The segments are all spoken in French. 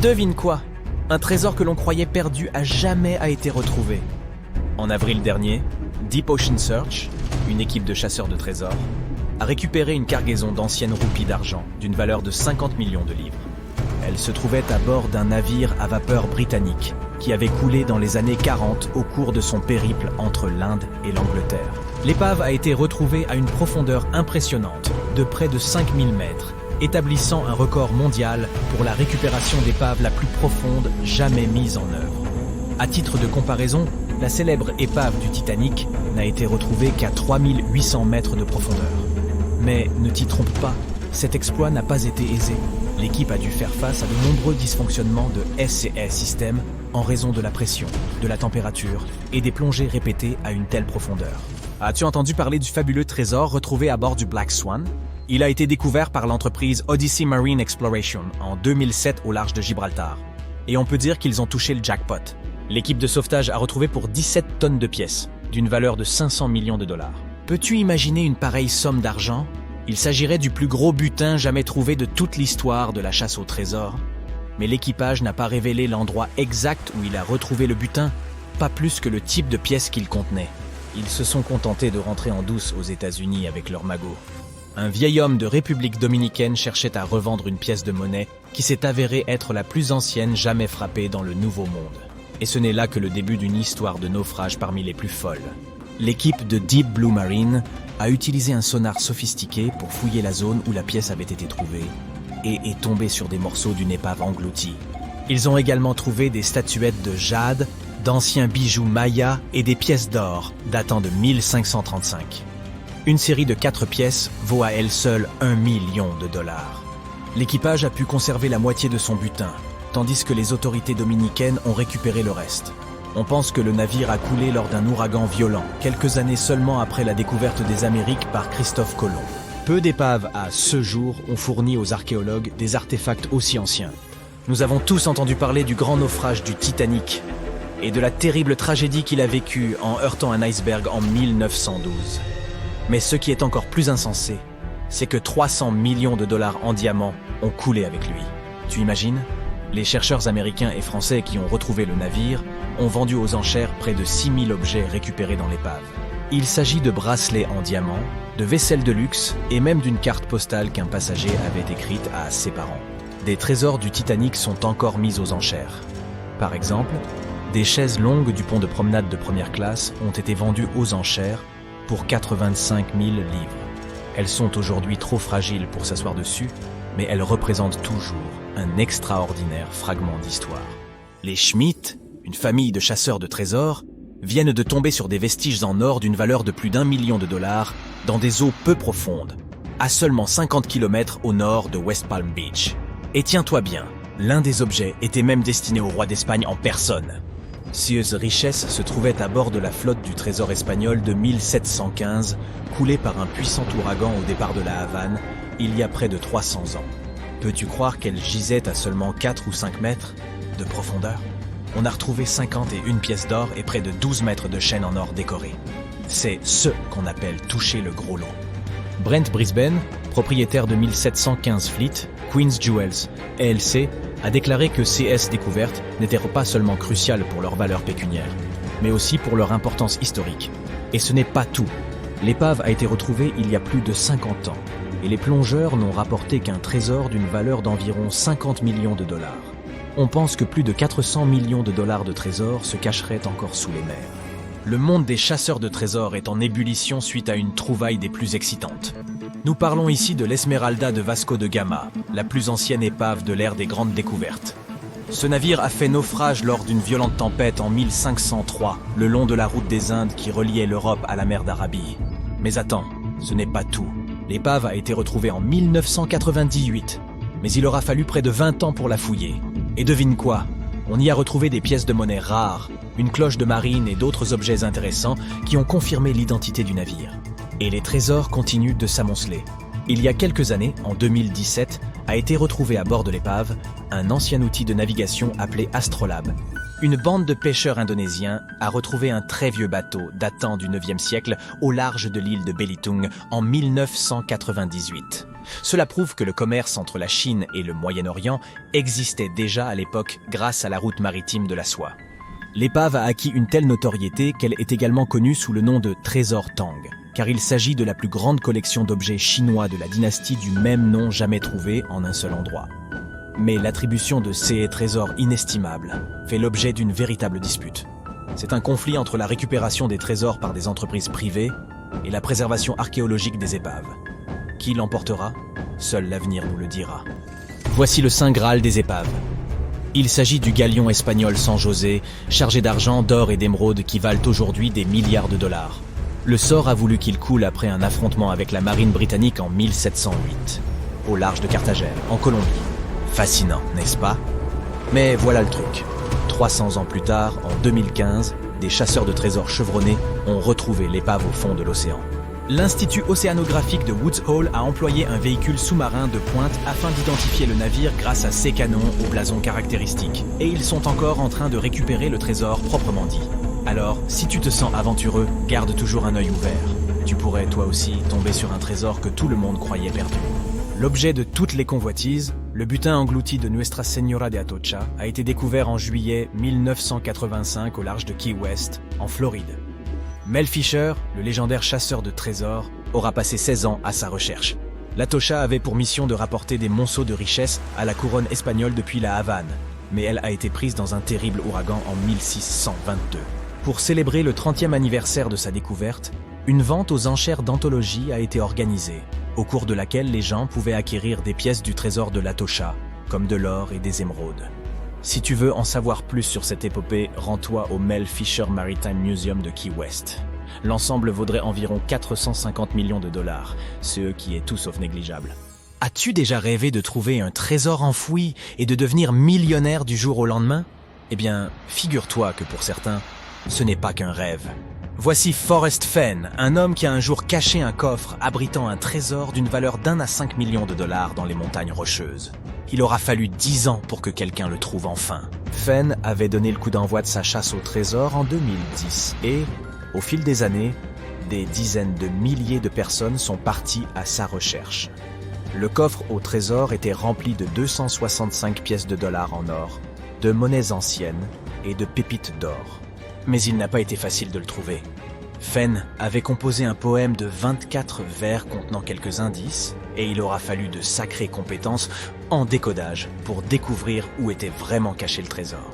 Devine quoi? Un trésor que l'on croyait perdu a jamais été retrouvé. En avril dernier, Deep Ocean Search, une équipe de chasseurs de trésors, a récupéré une cargaison d'anciennes roupies d'argent d'une valeur de 50 millions de livres. Elle se trouvait à bord d'un navire à vapeur britannique qui avait coulé dans les années 40 au cours de son périple entre l'Inde et l'Angleterre. L'épave a été retrouvée à une profondeur impressionnante de près de 5000 mètres, établissant un record mondial pour la récupération d'épave la plus profonde jamais mise en œuvre. À titre de comparaison, la célèbre épave du Titanic n'a été retrouvée qu'à 3800 mètres de profondeur. Mais ne t'y trompe pas, cet exploit n'a pas été aisé. L'équipe a dû faire face à de nombreux dysfonctionnements de SCS système en raison de la pression, de la température et des plongées répétées à une telle profondeur. As-tu entendu parler du fabuleux trésor retrouvé à bord du Black Swan? Il a été découvert par l'entreprise Odyssey Marine Exploration en 2007 au large de Gibraltar. Et on peut dire qu'ils ont touché le jackpot. L'équipe de sauvetage a retrouvé pour 17 tonnes de pièces, d'une valeur de 500 millions de dollars. Peux-tu imaginer une pareille somme d'argent? Il s'agirait du plus gros butin jamais trouvé de toute l'histoire de la chasse au trésor. Mais l'équipage n'a pas révélé l'endroit exact où il a retrouvé le butin, pas plus que le type de pièces qu'il contenait. Ils se sont contentés de rentrer en douce aux États-Unis avec leur magot. Un vieil homme de République dominicaine cherchait à revendre une pièce de monnaie qui s'est avérée être la plus ancienne jamais frappée dans le Nouveau Monde. Et ce n'est là que le début d'une histoire de naufrage parmi les plus folles. L'équipe de Deep Blue Marine a utilisé un sonar sophistiqué pour fouiller la zone où la pièce avait été trouvée et est tombée sur des morceaux d'une épave engloutie. Ils ont également trouvé des statuettes de jade, d'anciens bijoux mayas et des pièces d'or datant de 1535. Une série de 4 pièces vaut à elle seule 1 million de dollars. L'équipage a pu conserver la moitié de son butin, tandis que les autorités dominicaines ont récupéré le reste. On pense que le navire a coulé lors d'un ouragan violent, quelques années seulement après la découverte des Amériques par Christophe Colomb. Peu d'épaves à ce jour ont fourni aux archéologues des artefacts aussi anciens. Nous avons tous entendu parler du grand naufrage du Titanic et de la terrible tragédie qu'il a vécue en heurtant un iceberg en 1912. Mais ce qui est encore plus insensé, c'est que 300 millions de dollars en diamants ont coulé avec lui. Tu imagines ? Les chercheurs américains et français qui ont retrouvé le navire ont vendu aux enchères près de 6000 objets récupérés dans l'épave. Il s'agit de bracelets en diamant, de vaisselle de luxe et même d'une carte postale qu'un passager avait écrite à ses parents. Des trésors du Titanic sont encore mis aux enchères. Par exemple, des chaises longues du pont de promenade de première classe ont été vendues aux enchères pour 85 000 livres. Elles sont aujourd'hui trop fragiles pour s'asseoir dessus, mais elles représentent toujours un extraordinaire fragment d'histoire. Les Schmitt, une famille de chasseurs de trésors, viennent de tomber sur des vestiges en or d'une valeur de plus d'1 million de dollars dans des eaux peu profondes, à seulement 50 km au nord de West Palm Beach. Et tiens-toi bien, l'un des objets était même destiné au roi d'Espagne en personne. Ces richesses se trouvaient à bord de la flotte du trésor espagnol de 1715, coulée par un puissant ouragan au départ de la Havane, il y a près de 300 ans. Peux-tu croire qu'elle gisait à seulement 4 ou 5 mètres de profondeur? On a retrouvé 51 pièces d'or et près de 12 mètres de chaînes en or décorées. C'est ce qu'on appelle toucher le gros lot. Brent Brisbane, propriétaire de 1715 Fleet, Queen's Jewels, LLC, a déclaré que CS découvertes n'étaient pas seulement cruciales pour leur valeur pécuniaire, mais aussi pour leur importance historique. Et ce n'est pas tout. L'épave a été retrouvée il y a plus de 50 ans, et les plongeurs n'ont rapporté qu'un trésor d'une valeur d'environ 50 millions de dollars. On pense que plus de 400 millions de dollars de trésors se cacheraient encore sous les mers. Le monde des chasseurs de trésors est en ébullition suite à une trouvaille des plus excitantes. Nous parlons ici de l'Esmeralda de Vasco de Gama, la plus ancienne épave de l'ère des grandes découvertes. Ce navire a fait naufrage lors d'une violente tempête en 1503, le long de la route des Indes qui reliait l'Europe à la mer d'Arabie. Mais attends, ce n'est pas tout. L'épave a été retrouvée en 1998, mais il aura fallu près de 20 ans pour la fouiller. Et devine quoi? On y a retrouvé des pièces de monnaie rares, une cloche de marine et d'autres objets intéressants qui ont confirmé l'identité du navire. Et les trésors continuent de s'amonceler. Il y a quelques années, en 2017, a été retrouvé à bord de l'épave un ancien outil de navigation appelé Astrolabe, Une bande de pêcheurs indonésiens a retrouvé un très vieux bateau datant du 9e siècle au large de l'île de Belitung en 1998. Cela prouve que le commerce entre la Chine et le Moyen-Orient existait déjà à l'époque grâce à la route maritime de la soie. L'épave a acquis une telle notoriété qu'elle est également connue sous le nom de Trésor Tang, car il s'agit de la plus grande collection d'objets chinois de la dynastie du même nom jamais trouvée en un seul endroit. Mais l'attribution de ces trésors inestimables fait l'objet d'une véritable dispute. C'est un conflit entre la récupération des trésors par des entreprises privées et la préservation archéologique des épaves. Qui l'emportera? Seul l'avenir nous le dira. Voici le Saint Graal des épaves. Il s'agit du galion espagnol San José, chargé d'argent, d'or et d'émeraudes qui valent aujourd'hui des milliards de dollars. Le sort a voulu qu'il coule après un affrontement avec la marine britannique en 1708, au large de Carthagène, en Colombie. Fascinant, n'est-ce pas? Mais voilà le truc. 300 ans plus tard, en 2015, des chasseurs de trésors chevronnés ont retrouvé l'épave au fond de l'océan. L'Institut océanographique de Woods Hole a employé un véhicule sous-marin de pointe afin d'identifier le navire grâce à ses canons au blason caractéristique. Et ils sont encore en train de récupérer le trésor proprement dit. Alors, si tu te sens aventureux, garde toujours un œil ouvert. Tu pourrais, toi aussi, tomber sur un trésor que tout le monde croyait perdu. L'objet de toutes les convoitises, le butin englouti de Nuestra Señora de Atocha, a été découvert en juillet 1985 au large de Key West, en Floride. Mel Fisher, le légendaire chasseur de trésors, aura passé 16 ans à sa recherche. L'Atocha avait pour mission de rapporter des monceaux de richesses à la couronne espagnole depuis la Havane, mais elle a été prise dans un terrible ouragan en 1622. Pour célébrer le 30e anniversaire de sa découverte, une vente aux enchères d'anthologie a été organisée, au cours de laquelle les gens pouvaient acquérir des pièces du trésor de l'Atocha, comme de l'or et des émeraudes. Si tu veux en savoir plus sur cette épopée, rends-toi au Mel Fisher Maritime Museum de Key West. L'ensemble vaudrait environ 450 millions de dollars, ce qui est tout sauf négligeable. As-tu déjà rêvé de trouver un trésor enfoui et de devenir millionnaire du jour au lendemain? Eh bien, figure-toi que pour certains, ce n'est pas qu'un rêve. Voici Forrest Fenn, un homme qui a un jour caché un coffre abritant un trésor d'une valeur d'1 à 5 millions de dollars dans les montagnes rocheuses. Il aura fallu 10 ans pour que quelqu'un le trouve enfin. Fenn avait donné le coup d'envoi de sa chasse au trésor en 2010 et, au fil des années, des dizaines de milliers de personnes sont parties à sa recherche. Le coffre au trésor était rempli de 265 pièces de dollars en or, de monnaies anciennes et de pépites d'or. Mais il n'a pas été facile de le trouver. Fenn avait composé un poème de 24 vers contenant quelques indices, et il aura fallu de sacrées compétences en décodage pour découvrir où était vraiment caché le trésor.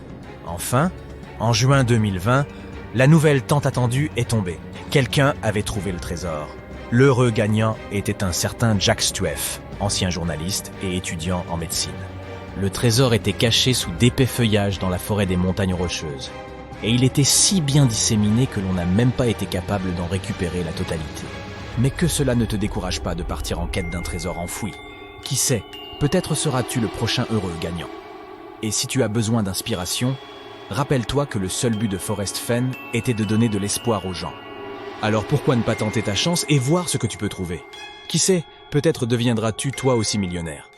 Enfin, en juin 2020, la nouvelle tant attendue est tombée. Quelqu'un avait trouvé le trésor. L'heureux gagnant était un certain Jack Stueff, ancien journaliste et étudiant en médecine. Le trésor était caché sous d'épais feuillages dans la forêt des montagnes rocheuses. Et il était si bien disséminé que l'on n'a même pas été capable d'en récupérer la totalité. Mais que cela ne te décourage pas de partir en quête d'un trésor enfoui. Qui sait, peut-être seras-tu le prochain heureux gagnant. Et si tu as besoin d'inspiration, rappelle-toi que le seul but de Forrest Fenn était de donner de l'espoir aux gens. Alors pourquoi ne pas tenter ta chance et voir ce que tu peux trouver? Qui sait, peut-être deviendras-tu toi aussi millionnaire.